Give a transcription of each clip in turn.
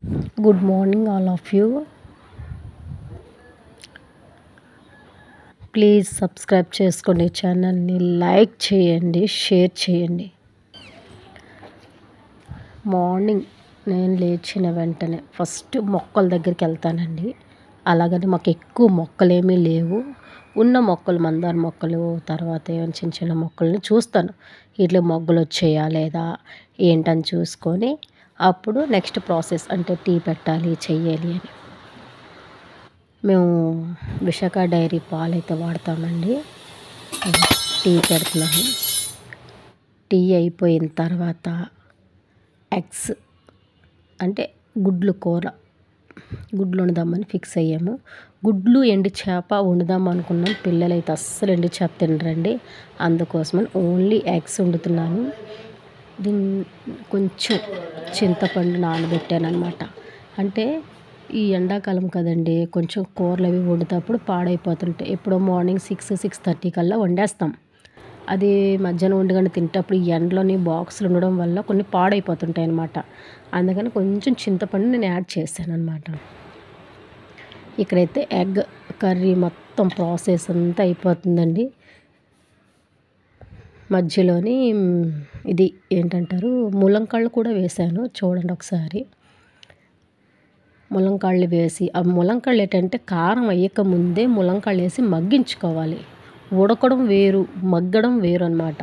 Good morning, all of you. Please subscribe చేసుకోండి ఛానల్ని, like చేయండి, షేర్ చేయండి. మార్నింగ్ నేను లేచిన వెంటనే ఫస్ట్ మొక్కల దగ్గరికి వెళ్తానండి. అలాగని మాకు ఎక్కువ మొక్కలేమీ లేవు. ఉన్న మొక్కలు మందార మొక్కలు, తర్వాత ఏమైనా చిన్న చిన్న మొక్కల్ని చూస్తాను. వీటిలో మొగ్గలు వచ్చాయా లేదా ఏంటని చూసుకొని అప్పుడు నెక్స్ట్ ప్రాసెస్ అంటే టీ పెట్టాలి చెయ్యాలి అని. మేము విశాఖ డైరీ పాలైతే వాడతామండి. టీ పెడుతున్నాను. టీ అయిపోయిన తర్వాత ఎగ్స్ అంటే గుడ్లు కూర, గుడ్లు వండుదామని ఫిక్స్ అయ్యాము. గుడ్లు ఎండు చేప వండుదాం అనుకున్నాం. పిల్లలైతే అస్సలు ఎండు చేప తినరండి. అందుకోసమని ఓన్లీ ఎగ్స్ వండుతున్నాను. కొంచెం చింతపండు నానబెట్టాను అనమాట. అంటే ఈ ఎండాకాలం కదండి, కొంచెం కూరలు అవి వండేటప్పుడు పాడైపోతుంటాయి. ఎప్పుడో మార్నింగ్ 6-6:30 కల్లా వండేస్తాం. అది మధ్యాహ్నం 1 తింటప్పుడు ఈ ఎండలోని బాక్సులు ఉండడం వల్ల కొన్ని పాడైపోతుంటాయి అన్నమాట. అందుకని కొంచెం చింతపండు నేను యాడ్ చేశాను అనమాట. ఇక్కడైతే ఎగ్ కర్రీ మొత్తం ప్రాసెస్ అంతా అయిపోతుందండి. మధ్యలోని ఇది ఏంటంటారు, ములంకాళ్ళు కూడా వేశాను. చూడండి ఒకసారి. ములంకాళ్ళు వేసి, ఆ ములంకాళ్ళు ఏంటంటే కారం అయ్యక ముందే ములంకాళ్ళు వేసి మగ్గించుకోవాలి. ఉడకడం వేరు, మగ్గడం వేరు అనమాట.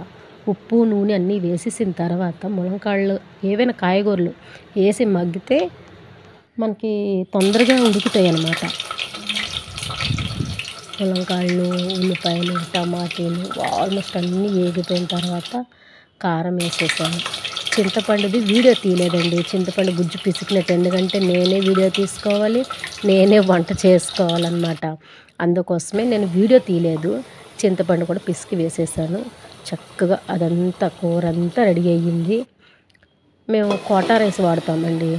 ఉప్పు నూనె అన్నీ వేసేసిన తర్వాత ములంకాళ్ళు ఏవైనా కాయగూరలు వేసి మగ్గితే మనకి తొందరగా ఉడుకుతాయి అన్నమాట. ములంకాళ్ళు, ఉల్లిపాయలు, టమాటీలు ఆల్మోస్ట్ అన్నీ వేగిపోయిన తర్వాత కారం వేసేసాను. చింతపండుది వీడియో తీయలేదండి. చింతపండు గుజ్జు పిసికినట్టు, ఎందుకంటే నేనే వీడియో తీసుకోవాలి, నేనే వంట చేసుకోవాలన్నమాట. అందుకోసమే నేను వీడియో తీయలేదు. చింతపండు కూడా పిసికి వేసేసాను. చక్కగా అదంతా కూర అంతా రెడీ అయ్యింది. మేము కోటా రైస్ వాడతామండి.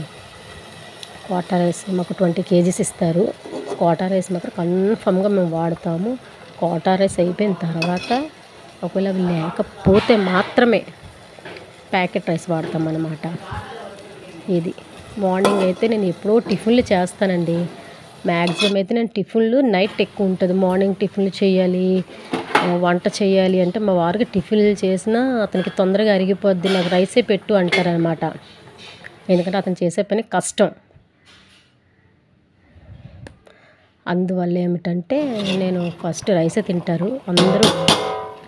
కోటా రైస్ మాకు 20 kgs ఇస్తారు. కోటా రైస్ మాత్రం కన్ఫామ్గా మేము వాడతాము. కోటా రైస్ అయిపోయిన తర్వాత ఒకవేళ అవి లేకపోతే మాత్రమే ప్యాకెట్ రైస్ వాడతామన్నమాట. ఇది మార్నింగ్ అయితే నేను ఎప్పుడో టిఫిన్లు చేస్తానండి. మ్యాక్సిమం అయితే నేను టిఫిన్లు నైట్ ఎక్కువ ఉంటుంది. మార్నింగ్ టిఫిన్లు చేయాలి, వంట చేయాలి అంటే మా వారికి టిఫిన్లు చేసినా అతనికి తొందరగా అరిగిపోద్ది, నాకు రైసే పెట్టు అంటారనమాట. ఎందుకంటే అతను చేసే పని కష్టం. అందువల్ల ఏమిటంటే నేను ఫస్ట్ రైసే తింటారు, అందరూ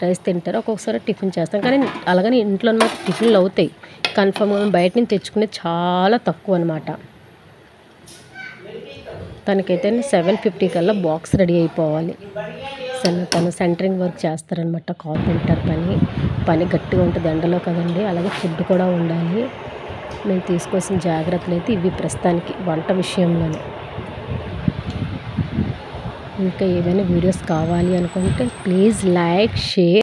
రైస్ తింటారు. ఒక్కొక్కసారి టిఫిన్ చేస్తాం, కానీ అలాగని ఇంట్లో మాకు టిఫిన్లు అవుతాయి. కన్ఫర్మ్గా బయట నుంచి తెచ్చుకునేది చాలా తక్కువ అనమాట. తనకైతే 7:50 కల్లా బాక్స్ రెడీ అయిపోవాలి. తను సెంటరింగ్ వర్క్ చేస్తారనమాట. కార్పెంటర్ పని గట్టిగా ఉంటుంది ఎండలో కదండి. అలాగే ఫుడ్ కూడా ఉండాలి. మేము తీసుకోవాల్సిన జాగ్రత్తలు అయితే ఇవి ప్రస్తుతానికి వంట విషయంలోనే. ఇంకా ఏమైనా వీడియోస్ కావాలి అనుకుంటే ప్లీజ్ లైక్, షేర్.